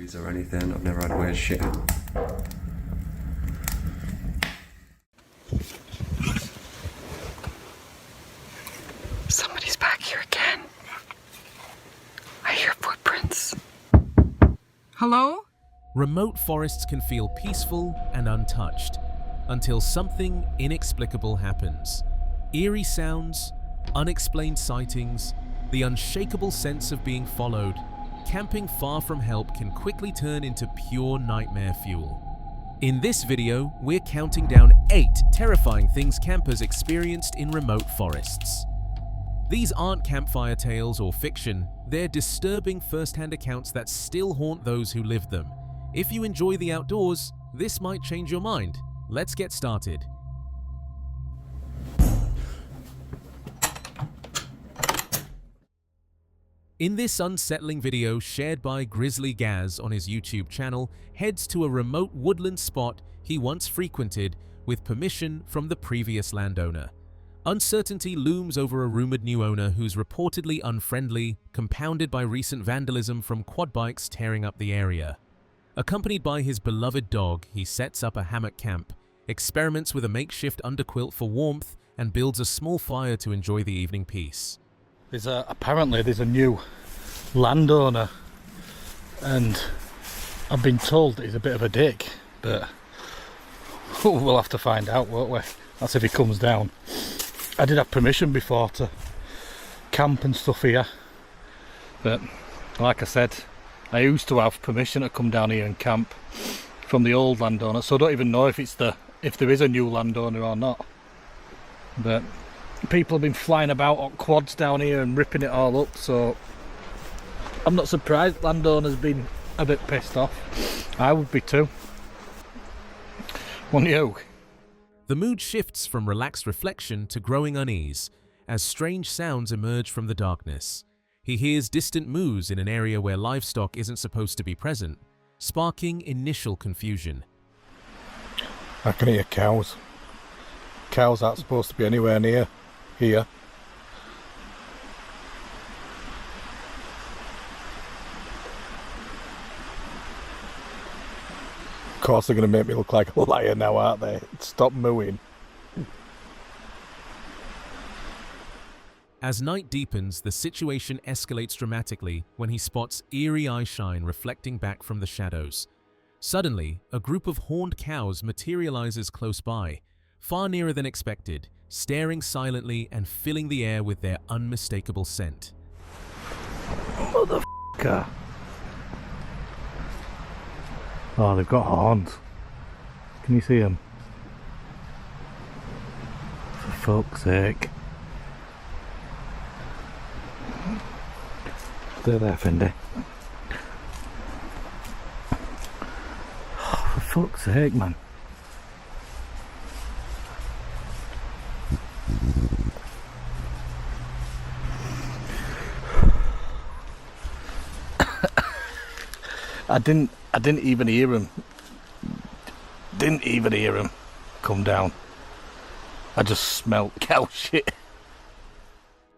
injuries or anything. I've never had weird shit. Somebody's back here again. I hear footprints. Hello? Remote forests can feel peaceful and untouched until something inexplicable happens. Eerie sounds, unexplained sightings, the unshakable sense of being followed. Camping far from help can quickly turn into pure nightmare fuel. In this video, we're counting down 8 terrifying things campers experienced in remote forests. These aren't campfire tales or fiction, they're disturbing first-hand accounts that still haunt those who lived them. If you enjoy the outdoors, this might change your mind. Let's get started. In this unsettling video shared by Grizzly Gaz on his YouTube channel, heads to a remote woodland spot he once frequented with permission from the previous landowner. Uncertainty looms over a rumored new owner who's reportedly unfriendly, compounded by recent vandalism from quad bikes tearing up the area. Accompanied by his beloved dog, he sets up a hammock camp, experiments with a makeshift underquilt for warmth, and builds a small fire to enjoy the evening peace. Apparently there's a new landowner, and I've been told that he's a bit of a dick, but we'll have to find out, won't we? That's if he comes down. I did have permission before to camp and stuff here, but like I said, I used to have permission to come down here and camp from the old landowner, so I don't even know if there is a new landowner or not. But people have been flying about on quads down here and ripping it all up, so I'm not surprised landowner's been a bit pissed off. I would be too. Wouldn't you? The mood shifts from relaxed reflection to growing unease as strange sounds emerge from the darkness. He hears distant moos in an area where livestock isn't supposed to be present, sparking initial confusion. I can hear cows. Cows aren't supposed to be anywhere near here. Of course they're going to make me look like a liar now, aren't they? Stop mooing. As night deepens, the situation escalates dramatically when he spots eerie eyeshine reflecting back from the shadows. Suddenly, a group of horned cows materializes close by, far nearer than expected, staring silently and filling the air with their unmistakable scent. Motherfucker. Oh, they've got horns. Can you see them? For fuck's sake. Stay there, Fendi. Oh, for fuck's sake, man. I didn't even hear him. Didn't even hear him come down. I just smelled cow shit.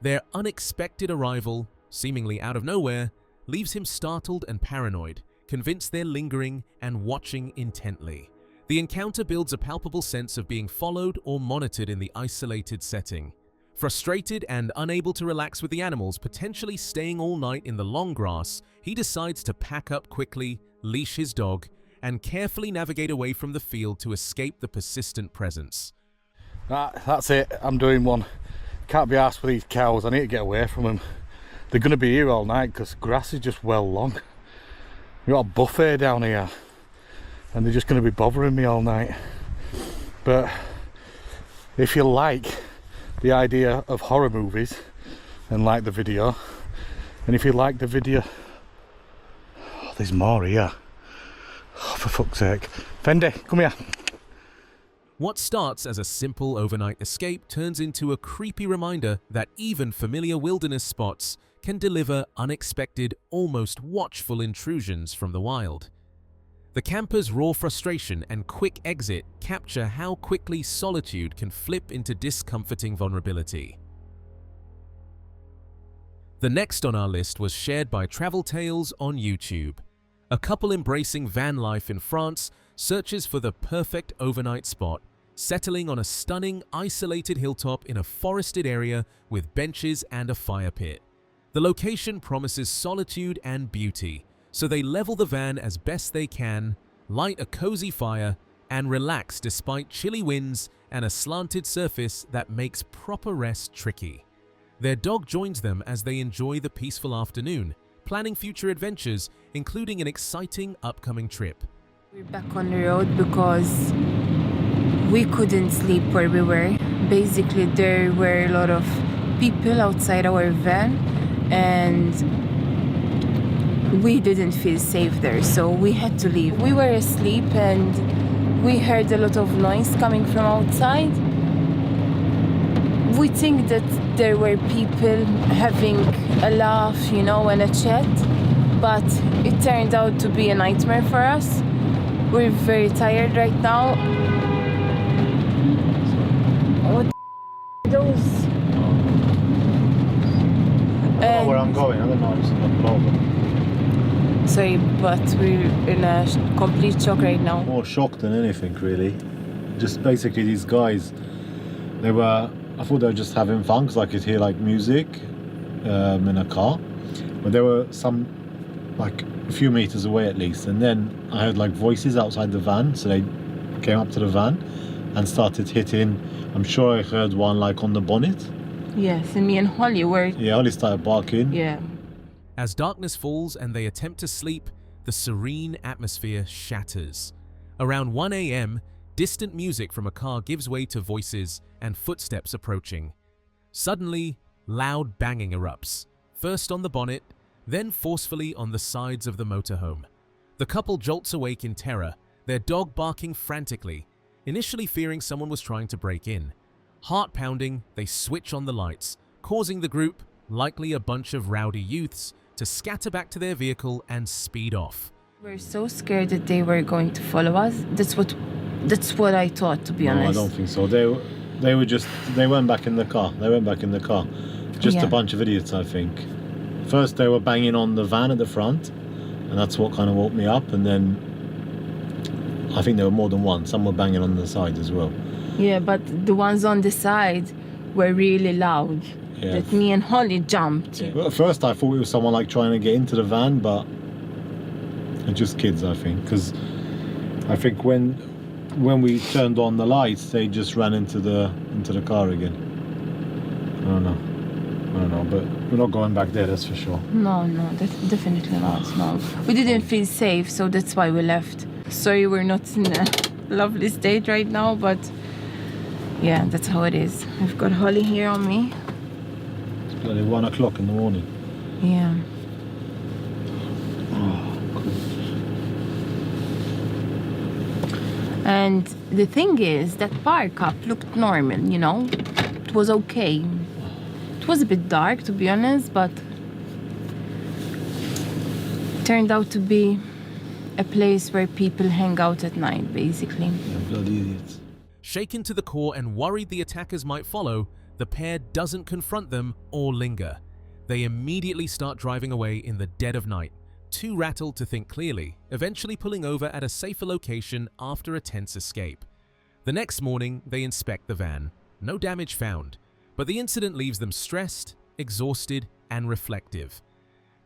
Their unexpected arrival, seemingly out of nowhere, leaves him startled and paranoid, convinced they're lingering and watching intently. The encounter builds a palpable sense of being followed or monitored in the isolated setting. Frustrated and unable to relax with the animals potentially staying all night in the long grass, he decides to pack up quickly, leash his dog, and carefully navigate away from the field to escape the persistent presence. That's it, I'm doing one. Can't be arsed with these cows, I need to get away from them. They're going to be here all night because grass is just well long. We've got a buffet down here and they're just going to be bothering me all night. But if you like the idea of horror movies and like the video, and if you like the video, oh, there's more here. Oh, for fuck's sake. Fendi, come here. What starts as a simple overnight escape turns into a creepy reminder that even familiar wilderness spots can deliver unexpected, almost watchful intrusions from the wild. The camper's raw frustration and quick exit capture how quickly solitude can flip into discomforting vulnerability. The next on our list was shared by Travel Tales on YouTube. A couple embracing van life in France searches for the perfect overnight spot, settling on a stunning, isolated hilltop in a forested area with benches and a fire pit. The location promises solitude and beauty, so they level the van as best they can, light a cozy fire, and relax despite chilly winds and a slanted surface that makes proper rest tricky. Their dog joins them as they enjoy the peaceful afternoon, planning future adventures, including an exciting upcoming trip. We're back on the road because we couldn't sleep where we were. Basically, there were a lot of people outside our van and we didn't feel safe there, so we had to leave. We were asleep and we heard a lot of noise coming from outside. We think that there were people having a laugh, you know, and a chat, but it turned out to be a nightmare for us. We're very tired right now. What are those? I don't know where I'm going, I don't know, it's not over. Sorry, but we're in a complete shock right now. More shocked than anything, really. Just basically these guys, I thought they were just having fun because I could hear like music in a car, but there were some like a few meters away at least, and then I heard like voices outside the van, so they came up to the van and started hitting. I'm sure I heard one like on the bonnet. Yes, and me and Holly were... Yeah, Holly started barking. Yeah. As darkness falls and they attempt to sleep, the serene atmosphere shatters. Around 1 a.m., distant music from a car gives way to voices and footsteps approaching. Suddenly, loud banging erupts, first on the bonnet, then forcefully on the sides of the motorhome. The couple jolts awake in terror, their dog barking frantically, initially fearing someone was trying to break in. Heart pounding, they switch on the lights, causing the group, likely a bunch of rowdy youths, to scatter back to their vehicle and speed off. We're so scared that they were going to follow us. That's what I thought, to be honest. No, I don't think so. They went back in the car. Just a bunch of idiots, I think. First they were banging on the van at the front, and that's what kind of woke me up, and then I think there were more than one. Some were banging on the side as well. Yeah, but the ones on the side were really loud. Yeah. That me and Holly jumped. Well, at first I thought it was someone like trying to get into the van, but they're just kids, I think, because I think when we turned on the lights, they just ran into the car again. I don't know, but we're not going back there, that's for sure. No, that's definitely not. No, we didn't feel safe, so that's why we left. Sorry, we're not in a lovely state right now, but yeah, that's how it is. I've got Holly here on me. It's bloody 1 o'clock in the morning. Yeah. And the thing is, that park up looked normal, you know? It was okay. It was a bit dark, to be honest, but turned out to be a place where people hang out at night, basically. Yeah, bloody idiots. Shaken to the core and worried the attackers might follow, the pair doesn't confront them or linger. They immediately start driving away in the dead of night, too rattled to think clearly, eventually pulling over at a safer location after a tense escape. The next morning, they inspect the van. No damage found, but the incident leaves them stressed, exhausted, and reflective.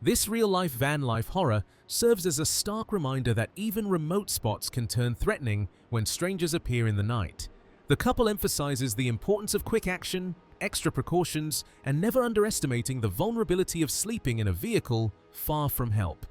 This real-life van life horror serves as a stark reminder that even remote spots can turn threatening when strangers appear in the night. The couple emphasizes the importance of quick action, extra precautions, and never underestimating the vulnerability of sleeping in a vehicle far from help.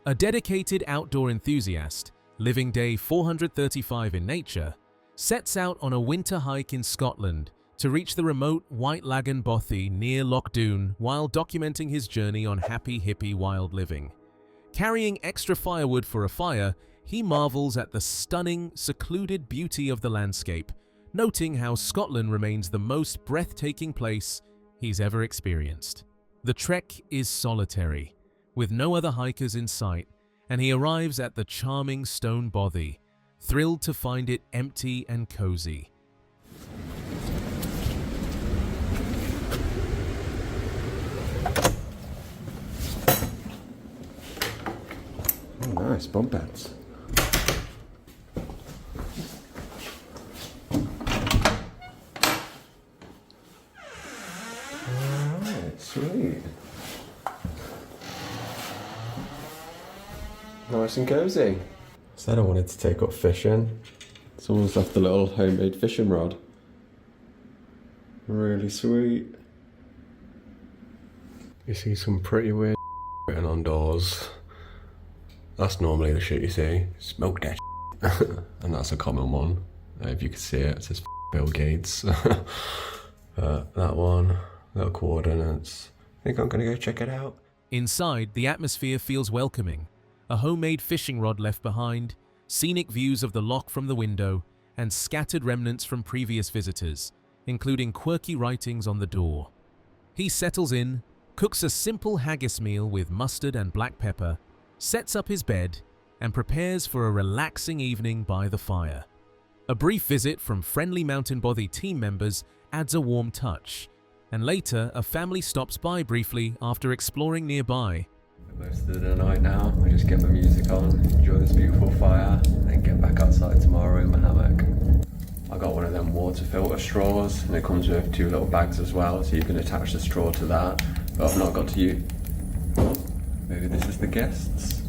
A dedicated outdoor enthusiast, living day 435 in nature, sets out on a winter hike in Scotland to reach the remote White Lagan Bothy near Loch Doon while documenting his journey on happy hippie wild living. Carrying extra firewood for a fire, he marvels at the stunning, secluded beauty of the landscape, noting how Scotland remains the most breathtaking place he's ever experienced. The trek is solitary, with no other hikers in sight, and he arrives at the charming stone bothy, thrilled to find it empty and cozy. Oh, nice. Bunk beds. Alright, sweet. Nice and cozy. Said I wanted to take up fishing. Someone's left a little homemade fishing rod. Really sweet. You see some pretty weird written on doors. That's normally the shit you see. Smoke that shit. And that's a common one. If you can see it, it says Bill Gates. That one, little coordinates. I think I'm gonna go check it out. Inside, the atmosphere feels welcoming. A homemade fishing rod left behind, scenic views of the loch from the window, and scattered remnants from previous visitors, including quirky writings on the door. He settles in, cooks a simple haggis meal with mustard and black pepper, sets up his bed, and prepares for a relaxing evening by the fire. A brief visit from friendly Mountain Bothy team members adds a warm touch, and later a family stops by briefly after exploring nearby. Most of the night now, I just get my music on, enjoy this beautiful fire, then get back outside tomorrow in my hammock. I got one of them water filter straws, and it comes with 2 little bags as well, so you can attach the straw to that. But I've not got to use. Oh, maybe this is the guests.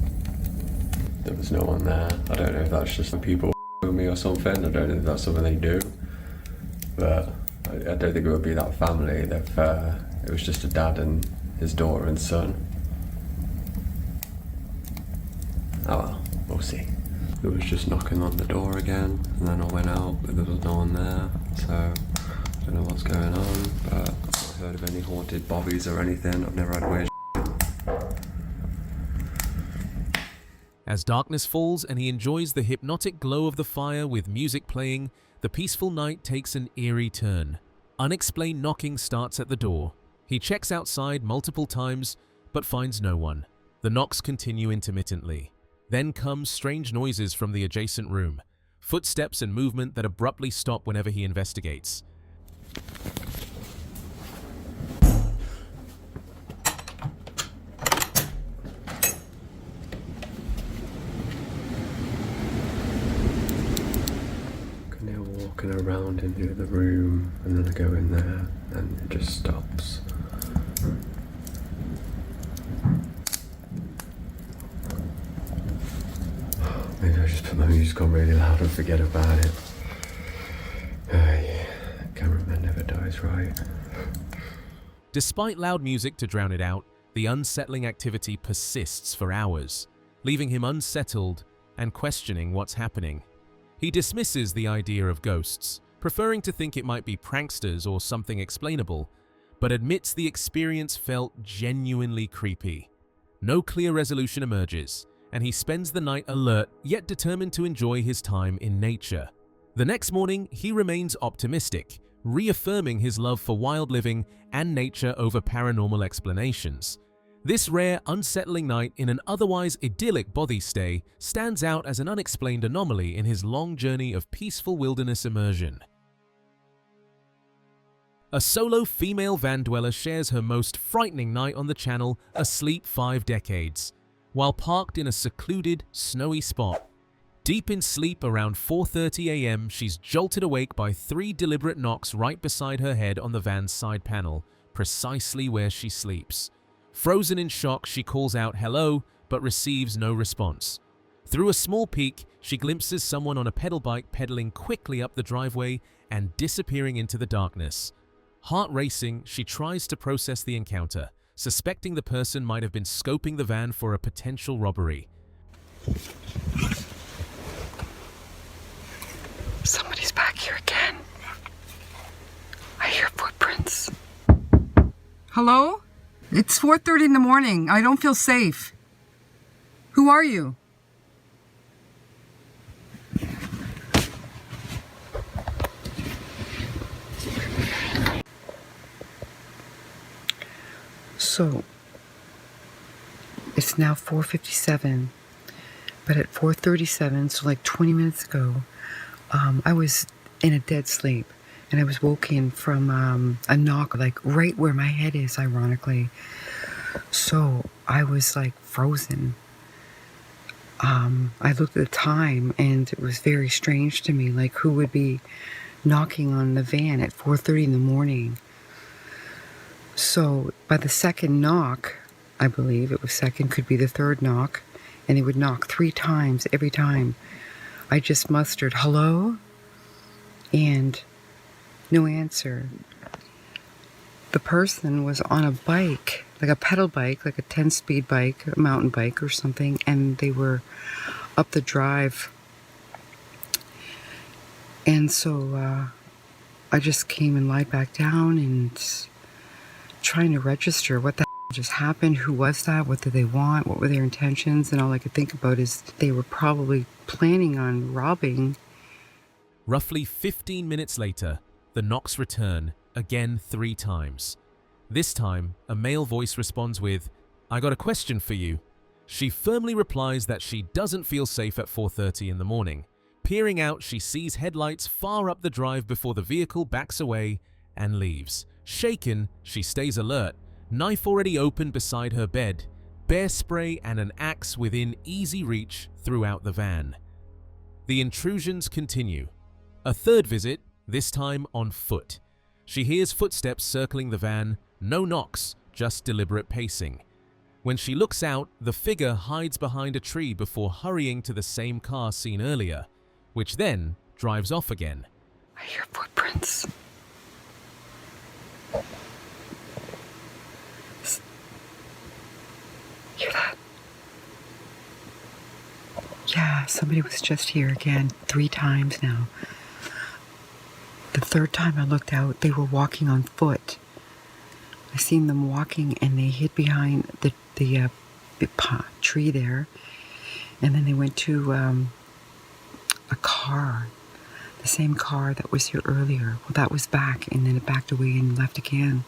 There was no one there. I don't know if that's just the people with me or something. I don't know if that's something they do, but I don't think it would be that family. It was just a dad and his daughter and son. Oh well, we'll see. It was just knocking on the door again, and then I went out, but there was no one there, so I don't know what's going on, but I've not heard of any haunted bobbies or anything. I've never had weird As darkness falls and he enjoys the hypnotic glow of the fire with music playing, the peaceful night takes an eerie turn. Unexplained knocking starts at the door. He checks outside multiple times, but finds no one. The knocks continue intermittently. Then comes strange noises from the adjacent room, footsteps and movement that abruptly stop whenever he investigates. They're walking around in the other room, and then I go in there, and it just stops. Maybe I just put my music on really loud and forget about it. Yeah, cameraman never dies, right? Despite loud music to drown it out, the unsettling activity persists for hours, leaving him unsettled and questioning what's happening. He dismisses the idea of ghosts, preferring to think it might be pranksters or something explainable, but admits the experience felt genuinely creepy. No clear resolution emerges, and he spends the night alert yet determined to enjoy his time in nature. The next morning, he remains optimistic, reaffirming his love for wild living and nature over paranormal explanations. This rare, unsettling night in an otherwise idyllic bothy stay stands out as an unexplained anomaly in his long journey of peaceful wilderness immersion. A solo female van dweller shares her most frightening night on the channel asleep 5 decades. While parked in a secluded, snowy spot. Deep in sleep around 4:30 a.m., she's jolted awake by 3 deliberate knocks right beside her head on the van's side panel, precisely where she sleeps. Frozen in shock, she calls out hello, but receives no response. Through a small peek, she glimpses someone on a pedal bike pedaling quickly up the driveway and disappearing into the darkness. Heart racing, she tries to process the encounter, suspecting the person might have been scoping the van for a potential robbery. Somebody's back here again. I hear footprints. Hello? It's 4:30 in the morning. I don't feel safe. Who are you? So, it's now 4:57, but at 4:37, so like 20 minutes ago, I was in a dead sleep, and I was woken from a knock, like right where my head is, ironically. So I was like frozen. I looked at the time and it was very strange to me, like who would be knocking on the van at 4:30 in the morning. So by the second knock, I believe it was second, could be the third knock, and they would knock 3 times every time. I just mustered, hello? And no answer. The person was on a bike, like a pedal bike, like a 10-speed bike, a mountain bike or something, and they were up the drive. And so I just came and lied back down and trying to register what the just happened, who was that, what did they want, what were their intentions, and all I could think about is they were probably planning on robbing. Roughly 15 minutes later, the knocks return, again 3 times. This time, a male voice responds with, "I got a question for you." She firmly replies that she doesn't feel safe at 4:30 in the morning. Peering out, she sees headlights far up the drive before the vehicle backs away and leaves. Shaken, she stays alert, knife already open beside her bed, bear spray and an axe within easy reach throughout the van. The intrusions continue. A third visit, this time on foot. She hears footsteps circling the van, no knocks, just deliberate pacing. When she looks out, the figure hides behind a tree before hurrying to the same car seen earlier, which then drives off again. I hear footprints. Hear that? Yeah, somebody was just here again 3 times now. The third time I looked out, they were walking on foot. I seen them walking and they hid behind the tree there. And then they went to a car, the same car that was here earlier. Well, that was back and then it backed away and left again.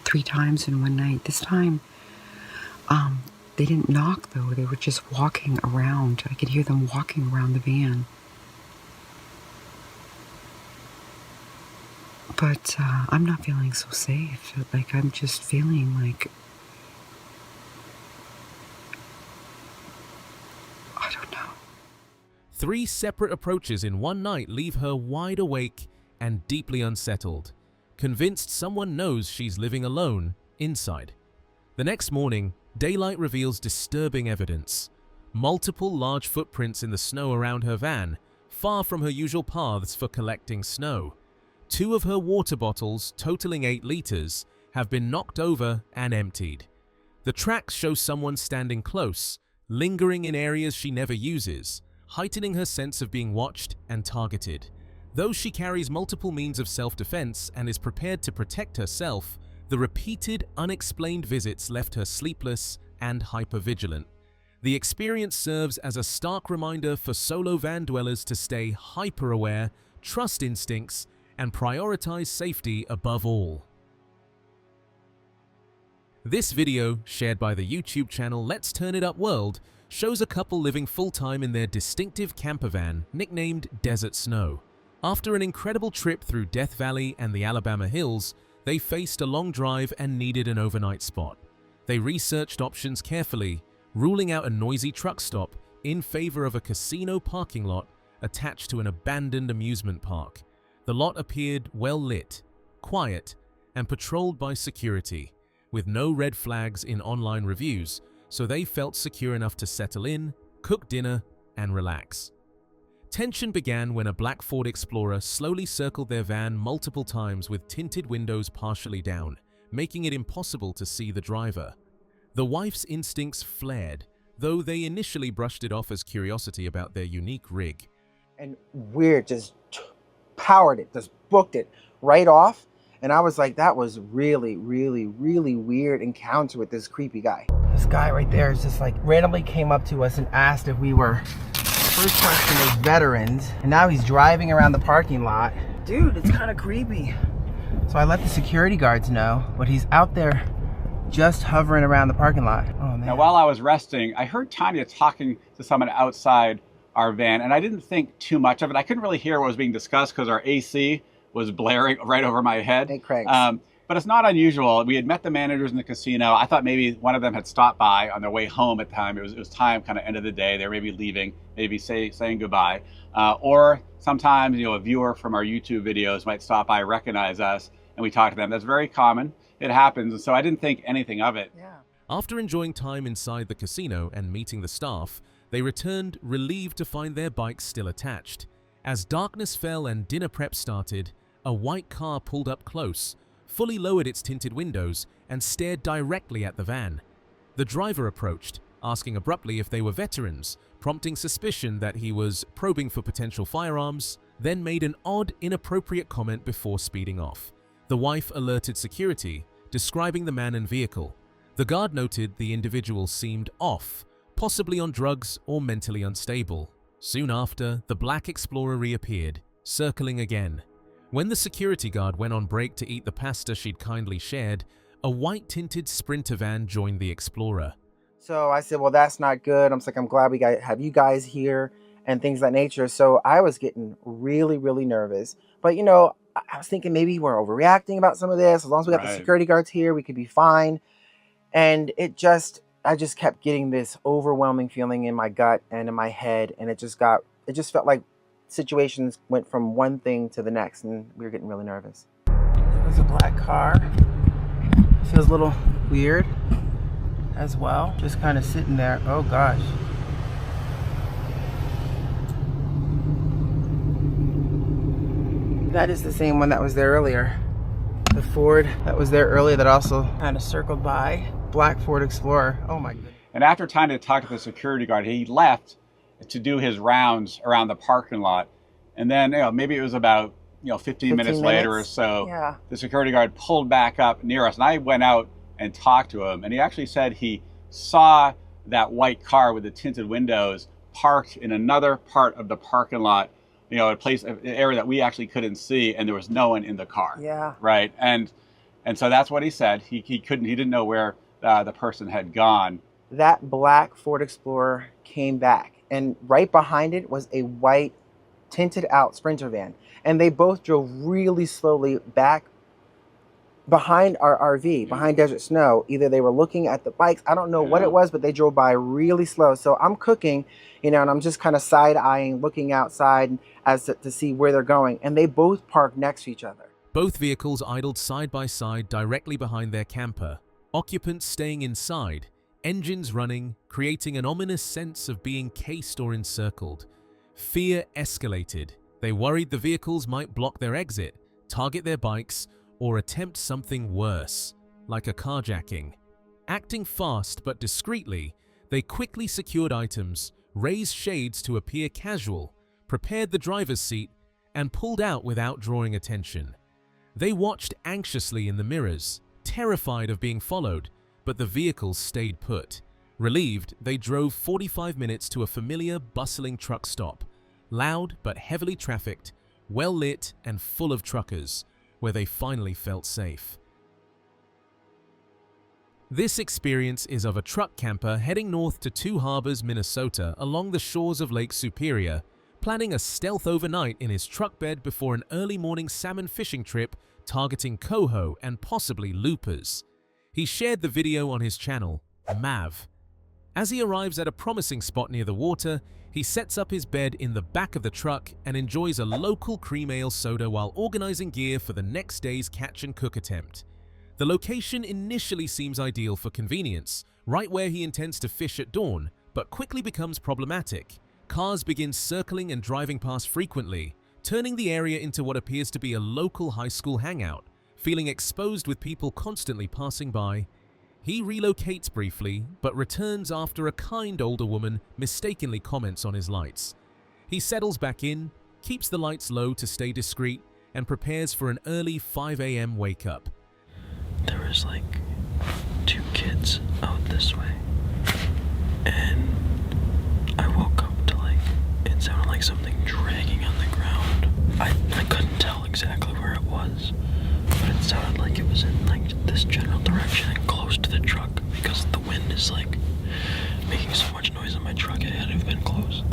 3 times in one night. This time, they didn't knock though. They were just walking around. I could hear them walking around the van. But I'm not feeling so safe. Like, I'm just feeling like, I don't know. 3 separate approaches in one night leave her wide awake and deeply unsettled, convinced someone knows she's living alone inside. The next morning, daylight reveals disturbing evidence. Multiple large footprints in the snow around her van, far from her usual paths for collecting snow. 2 of her water bottles, totaling 8 liters, have been knocked over and emptied. The tracks show someone standing close, lingering in areas she never uses, heightening her sense of being watched and targeted. Though she carries multiple means of self-defense and is prepared to protect herself, the repeated, unexplained visits left her sleepless and hypervigilant. The experience serves as a stark reminder for solo van dwellers to stay hyper-aware, trust instincts, and prioritize safety above all. This video, shared by the YouTube channel Let's Turn It Up World, shows a couple living full-time in their distinctive camper van, nicknamed Desert Snow. After an incredible trip through Death Valley and the Alabama hills, they faced a long drive and needed an overnight spot. They researched options carefully, ruling out a noisy truck stop in favor of a casino parking lot attached to an abandoned amusement park. The lot appeared well lit, quiet, and patrolled by security, with no red flags in online reviews, so they felt secure enough to settle in, cook dinner, and relax. Tension began when a black Ford Explorer slowly circled their van multiple times with tinted windows partially down, making it impossible to see the driver. The wife's instincts flared, though they initially brushed it off as curiosity about their unique rig. And weird, just powered it, just booked it right off. And I was like, that was really, really, really weird encounter with this creepy guy. This guy right there is just like randomly came up to us and asked if we were, first question was veterans, and now he's driving around the parking lot. Dude, it's kind of creepy. So I let the security guards know, but he's out there just hovering around the parking lot. Oh man. Now, while I was resting, I heard Tanya talking to someone outside our van, and I didn't think too much of it. I couldn't really hear what was being discussed because our AC was blaring right over my head. Hey, Craig. But But it's not unusual. We had met the managers in the casino. I thought maybe one of them had stopped by on their way home at the time. It was time, kind of end of the day. They were maybe leaving, maybe saying goodbye. Or sometimes, a viewer from our YouTube videos might stop by, recognize us, and we talk to them. That's very common. It happens. And so I didn't think anything of it. Yeah. After enjoying time inside the casino and meeting the staff, they returned relieved to find their bikes still attached. As darkness fell and dinner prep started, a white car pulled up close, fully lowered its tinted windows, and stared directly at the van. The driver approached, asking abruptly if they were veterans, prompting suspicion that he was probing for potential firearms, then made an odd, inappropriate comment before speeding off. The wife alerted security, describing the man and vehicle. The guard noted the individual seemed off, possibly on drugs or mentally unstable. Soon after, the black Explorer reappeared, circling again. When the security guard went on break to eat the pasta she'd kindly shared, a white-tinted Sprinter van joined the Explorer. So I said, well, that's not good. I'm glad we have you guys here and things of that nature. So I was getting really, really nervous. But, I was thinking maybe we're overreacting about some of this. As long as we got the security guards here, we could be fine. And I just kept getting this overwhelming feeling in my gut and in my head. And it just felt like situations went from one thing to the next, and we were getting really nervous. It was a black car. Feels a little weird as well. Just kind of sitting there. Oh gosh. That is the same one that was there earlier. The Ford that was there earlier that also kind of circled by. Black Ford Explorer. Oh my goodness. And after trying to talk to the security guard, he left to do his rounds around the parking lot. And then, maybe it was about, 15 minutes later or so, yeah, the security guard pulled back up near us. And I went out and talked to him. And he actually said he saw that white car with the tinted windows parked in another part of the parking lot, an area that we actually couldn't see, and there was no one in the car. Yeah. Right. And so that's what he said. He didn't know where the person had gone. That black Ford Explorer came back, and right behind it was a white tinted out Sprinter van. And they both drove really slowly back behind our RV, behind Desert Snow. Either they were looking at the bikes, I don't know what it was, but they drove by really slow. So I'm cooking, and I'm just kind of side-eyeing, looking outside as to see where they're going. And they both parked next to each other. Both vehicles idled side by side directly behind their camper, occupants staying inside, engines running, creating an ominous sense of being cased or encircled. Fear escalated. They worried the vehicles might block their exit, target their bikes, or attempt something worse, like a carjacking. Acting fast but discreetly, they quickly secured items, raised shades to appear casual, prepared the driver's seat, and pulled out without drawing attention. They watched anxiously in the mirrors, terrified of being followed, but the vehicles stayed put. Relieved, they drove 45 minutes to a familiar, bustling truck stop, loud but heavily trafficked, well lit and full of truckers, where they finally felt safe. This experience is of a truck camper heading north to Two Harbors, Minnesota, along the shores of Lake Superior, planning a stealth overnight in his truck bed before an early morning salmon fishing trip targeting coho and possibly loopers. He shared the video on his channel, Mav. As he arrives at a promising spot near the water, he sets up his bed in the back of the truck and enjoys a local cream ale soda while organizing gear for the next day's catch and cook attempt. The location initially seems ideal for convenience, right where he intends to fish at dawn, but quickly becomes problematic. Cars begin circling and driving past frequently, turning the area into what appears to be a local high school hangout. Feeling exposed with people constantly passing by, he relocates briefly, but returns after a kind older woman mistakenly comments on his lights. He settles back in, keeps the lights low to stay discreet, and prepares for an early 5 a.m. wake-up. There was like 2 kids out this way, and I woke up to it sounded like something dragging on the ground. I couldn't tell exactly where it was, but it sounded like it was in this general direction and close to the truck, because the wind is making so much noise in my truck. It had to have been close.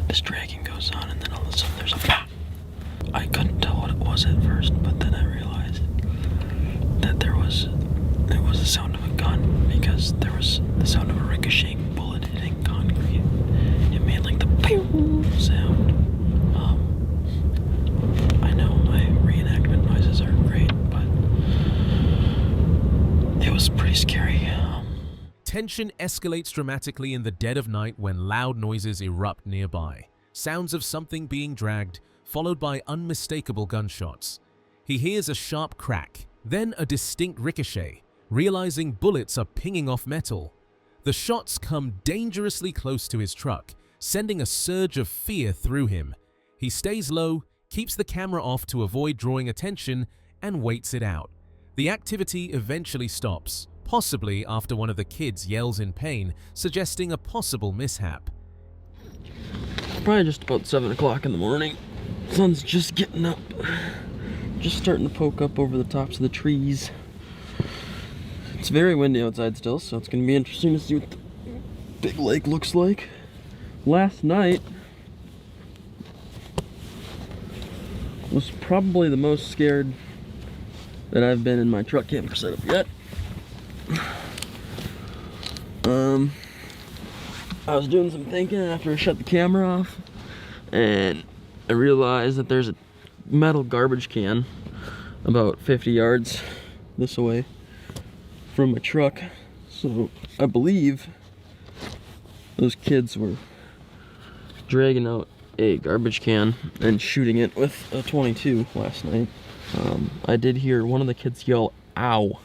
This dragging goes on, and then all of a sudden there's a pop. I couldn't tell what it was at first, but then I realized Tension escalates dramatically in the dead of night when loud noises erupt nearby. Sounds of something being dragged, followed by unmistakable gunshots. He hears a sharp crack, then a distinct ricochet, realizing bullets are pinging off metal. The shots come dangerously close to his truck, sending a surge of fear through him. He stays low, keeps the camera off to avoid drawing attention, and waits it out. The activity eventually stops, possibly after one of the kids yells in pain, suggesting a possible mishap. Probably just about 7 o'clock in the morning. Sun's just getting up. Just starting to poke up over the tops of the trees. It's very windy outside still, so it's going to be interesting to see what the big lake looks like. Last night was probably the most scared that I've been in my truck camper setup yet. I was doing some thinking after I shut the camera off, and I realized that there's a metal garbage can about 50 yards this way from my truck. So I believe those kids were dragging out a garbage can and shooting it with a 22 last night. I did hear one of the kids yell "ow"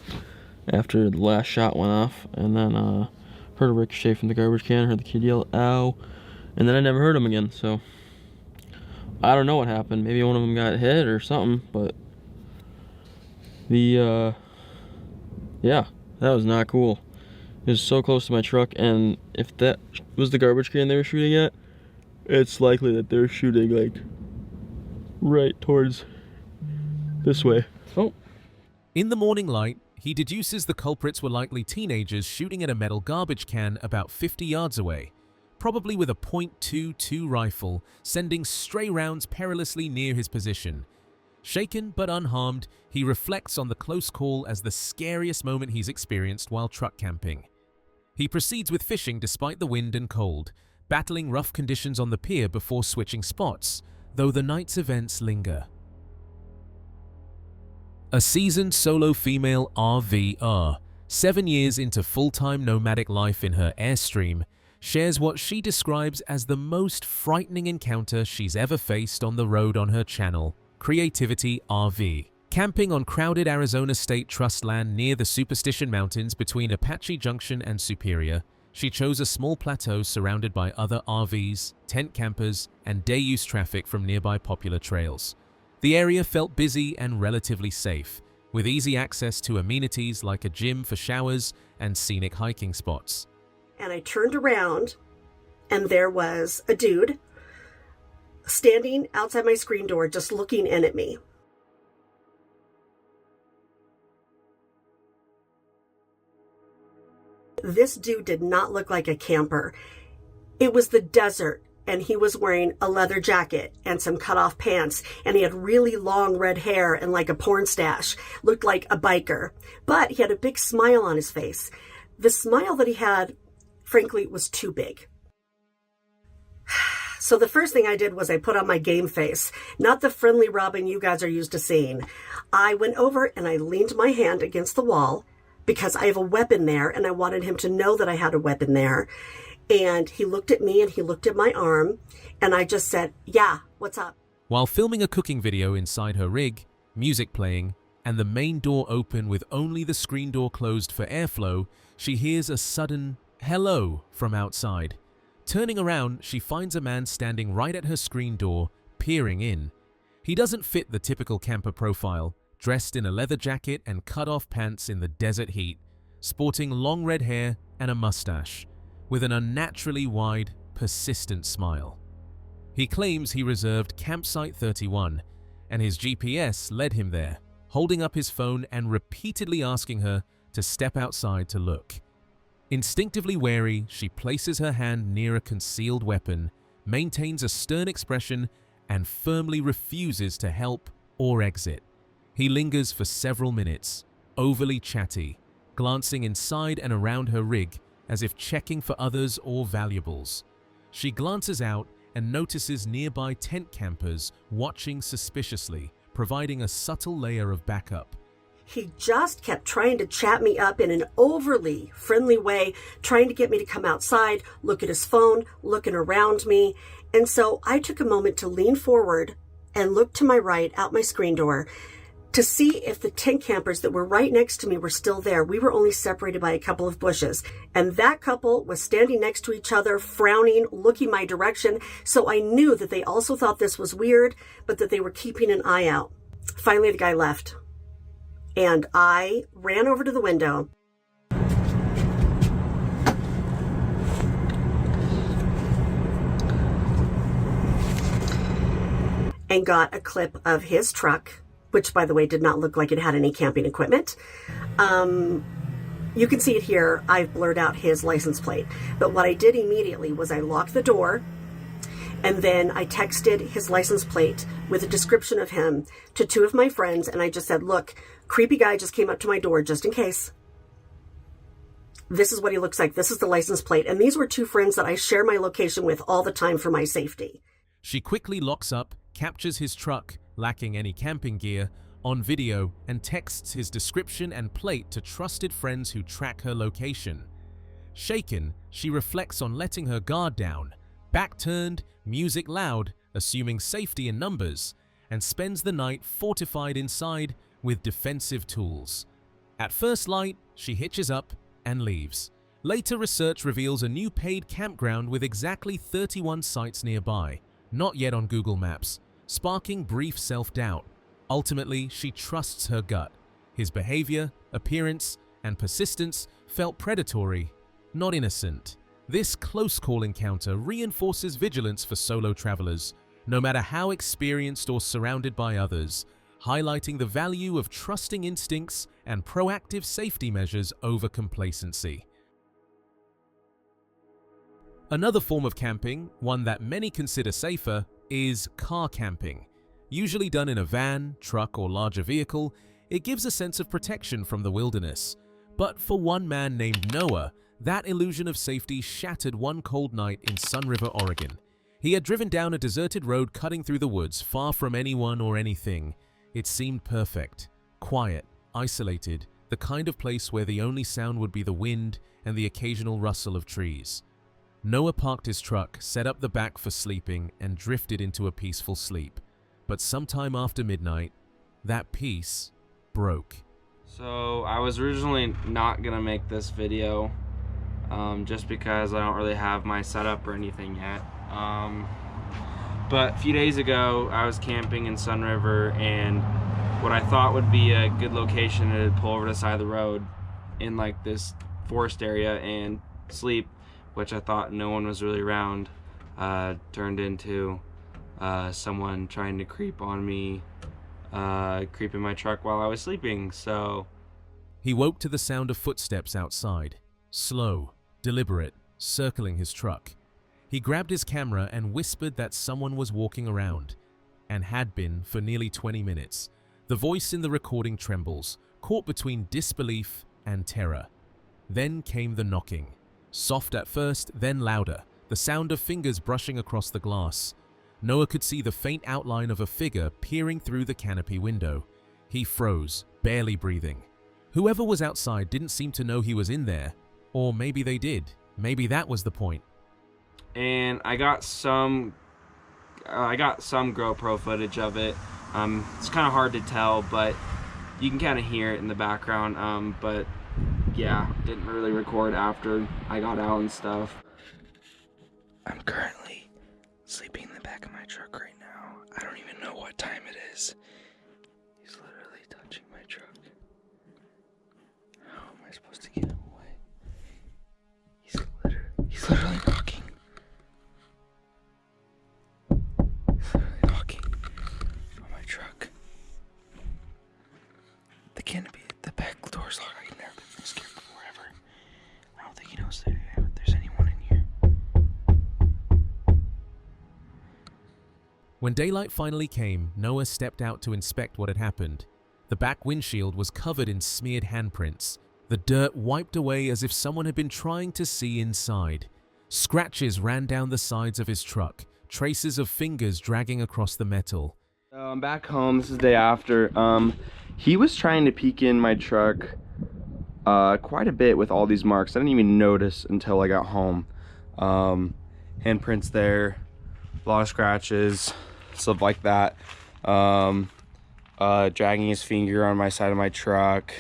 after the last shot went off, and then heard a ricochet from the garbage can, heard the kid yell "ow," and then I never heard him again. So I don't know what happened. Maybe one of them got hit or something, but yeah, that was not cool. It was so close to my truck, and if that was the garbage can they were shooting at, it's likely that they're shooting like right towards this way. Oh. In the morning light, he deduces the culprits were likely teenagers shooting at a metal garbage can about 50 yards away, probably with a .22 rifle, sending stray rounds perilously near his position. Shaken but unharmed, he reflects on the close call as the scariest moment he's experienced while truck camping. He proceeds with fishing despite the wind and cold, battling rough conditions on the pier before switching spots, though the night's events linger. A seasoned solo female RVer, 7 years into full-time nomadic life in her Airstream, shares what she describes as the most frightening encounter she's ever faced on the road on her channel, Creativity RV. Camping on crowded Arizona State Trust land near the Superstition Mountains between Apache Junction and Superior, she chose a small plateau surrounded by other RVs, tent campers, and day-use traffic from nearby popular trails. The area felt busy and relatively safe, with easy access to amenities like a gym for showers and scenic hiking spots. And I turned around, and there was a dude standing outside my screen door just looking in at me. This dude did not look like a camper. It was the desert, and he was wearing a leather jacket and some cut-off pants, and he had really long red hair and like a porn stash. Looked like a biker, but he had a big smile on his face. The smile that he had, frankly, was too big. So the first thing I did was I put on my game face, not the friendly Robin you guys are used to seeing. I went over and I leaned my hand against the wall because I have a weapon there, and I wanted him to know that I had a weapon there. And he looked at me and he looked at my arm, and I just said, "Yeah, what's up?" While filming a cooking video inside her rig, music playing, and the main door open with only the screen door closed for airflow, she hears a sudden hello from outside. Turning around, she finds a man standing right at her screen door, peering in. He doesn't fit the typical camper profile, dressed in a leather jacket and cut-off pants in the desert heat, sporting long red hair and a mustache, with an unnaturally wide, persistent smile. He claims he reserved Campsite 31, and his GPS led him there, holding up his phone and repeatedly asking her to step outside to look. Instinctively wary, she places her hand near a concealed weapon, maintains a stern expression, and firmly refuses to help or exit. He lingers for several minutes, overly chatty, glancing inside and around her rig as if checking for others or valuables. She glances out and notices nearby tent campers watching suspiciously, providing a subtle layer of backup. He just kept trying to chat me up in an overly friendly way, trying to get me to come outside, look at his phone, looking around me. And so I took a moment to lean forward and look to my right out my screen door to see if the tent campers that were right next to me were still there. We were only separated by a couple of bushes. And that couple was standing next to each other, frowning, looking my direction. So I knew that they also thought this was weird, but that they were keeping an eye out. Finally, the guy left. And I ran over to the window. And got a clip of his truck, which, by the way, did not look like it had any camping equipment. You can see it here. I've blurred out his license plate. But what I did immediately was I locked the door, and then I texted his license plate with a description of him to two of my friends, and I just said, look, creepy guy just came up to my door just in case. This is what he looks like. This is the license plate. And these were two friends that I share my location with all the time for my safety. She quickly locks up, captures his truck, lacking any camping gear, on video and texts his description and plate to trusted friends who track her location. Shaken, she reflects on letting her guard down, back turned, music loud, assuming safety in numbers, and spends the night fortified inside with defensive tools. At first light, she hitches up and leaves. Later research reveals a new paid campground with exactly 31 sites nearby, not yet on Google Maps, sparking brief self-doubt. Ultimately, she trusts her gut. His behavior, appearance, and persistence felt predatory, not innocent. This close-call encounter reinforces vigilance for solo travelers, no matter how experienced or surrounded by others, highlighting the value of trusting instincts and proactive safety measures over complacency. Another form of camping, one that many consider safer, is car camping. Usually done in a van, truck, or larger vehicle, it gives a sense of protection from the wilderness. But for one man named Noah, that illusion of safety shattered one cold night in Sun River, Oregon. He had driven down a deserted road cutting through the woods, far from anyone or anything. It seemed perfect, quiet, isolated, the kind of place where the only sound would be the wind and the occasional rustle of trees. Noah parked his truck, set up the back for sleeping, and drifted into a peaceful sleep. But sometime after midnight, that peace broke. So I was originally not gonna make this video just because I don't really have my setup or anything yet. But a few days ago I was camping in Sun River, and what I thought would be a good location to pull over to the side of the road in like this forest area and sleep, which I thought no one was really around, turned into someone trying to creep on me, creep in my truck while I was sleeping. So he woke to the sound of footsteps outside, slow, deliberate, circling his truck. He grabbed his camera and whispered that someone was walking around, and had been for nearly 20 minutes. The voice in the recording trembles, caught between disbelief and terror. Then came the knocking. Soft at first, then louder, the sound of fingers brushing across the glass. Noah could see the faint outline of a figure peering through the canopy window. He froze, barely breathing. Whoever was outside didn't seem to know he was in there. Or maybe they did. Maybe that was the point. And I got some GoPro footage of it. It's kind of hard to tell, but you can kind of hear it in the background. But yeah, didn't really record after I got out and stuff. I'm currently sleeping in the back of my truck right now. I don't even know what time it is. He's literally touching my truck. How am I supposed to get him away? He's literally knocking. He's literally knocking on my truck. The canopy, the back door's locked. I've never been scared before ever. I don't think he knows that there's anyone in here. When daylight finally came, Noah stepped out to inspect what had happened. The back windshield was covered in smeared handprints, the dirt wiped away as if someone had been trying to see inside. Scratches ran down the sides of his truck, traces of fingers dragging across the metal. So I'm back home. This is the day after. He was trying to peek in my truck quite a bit with all these marks. I didn't even notice until I got home. Handprints there, a lot of scratches, stuff like that. Dragging his finger on my side of my truck.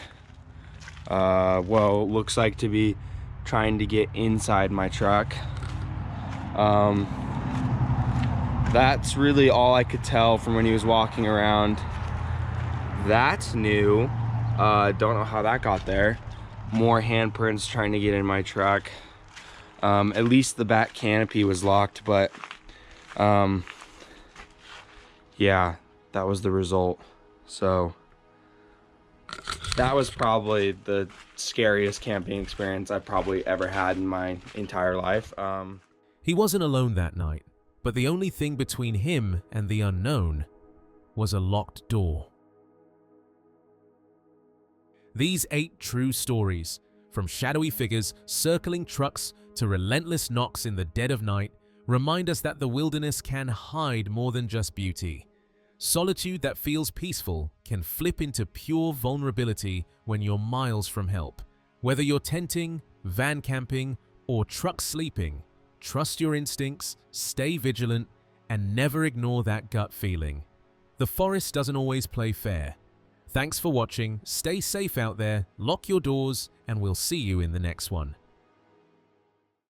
Whoa, looks like to be trying to get inside my truck. That's really all I could tell from when he was walking around. That's new. Don't know how that got there. More handprints trying to get in my truck. At least the back canopy was locked, but yeah, that was the result. So that was probably the scariest camping experience I've probably ever had in my entire life. He wasn't alone that night, but the only thing between him and the unknown was a locked door. These 8 true stories, from shadowy figures circling trucks to relentless knocks in the dead of night, remind us that the wilderness can hide more than just beauty. Solitude that feels peaceful can flip into pure vulnerability when you're miles from help. Whether you're tenting, van camping, or truck sleeping, trust your instincts, stay vigilant, and never ignore that gut feeling. The forest doesn't always play fair. Thanks for watching, stay safe out there, lock your doors, and we'll see you in the next one.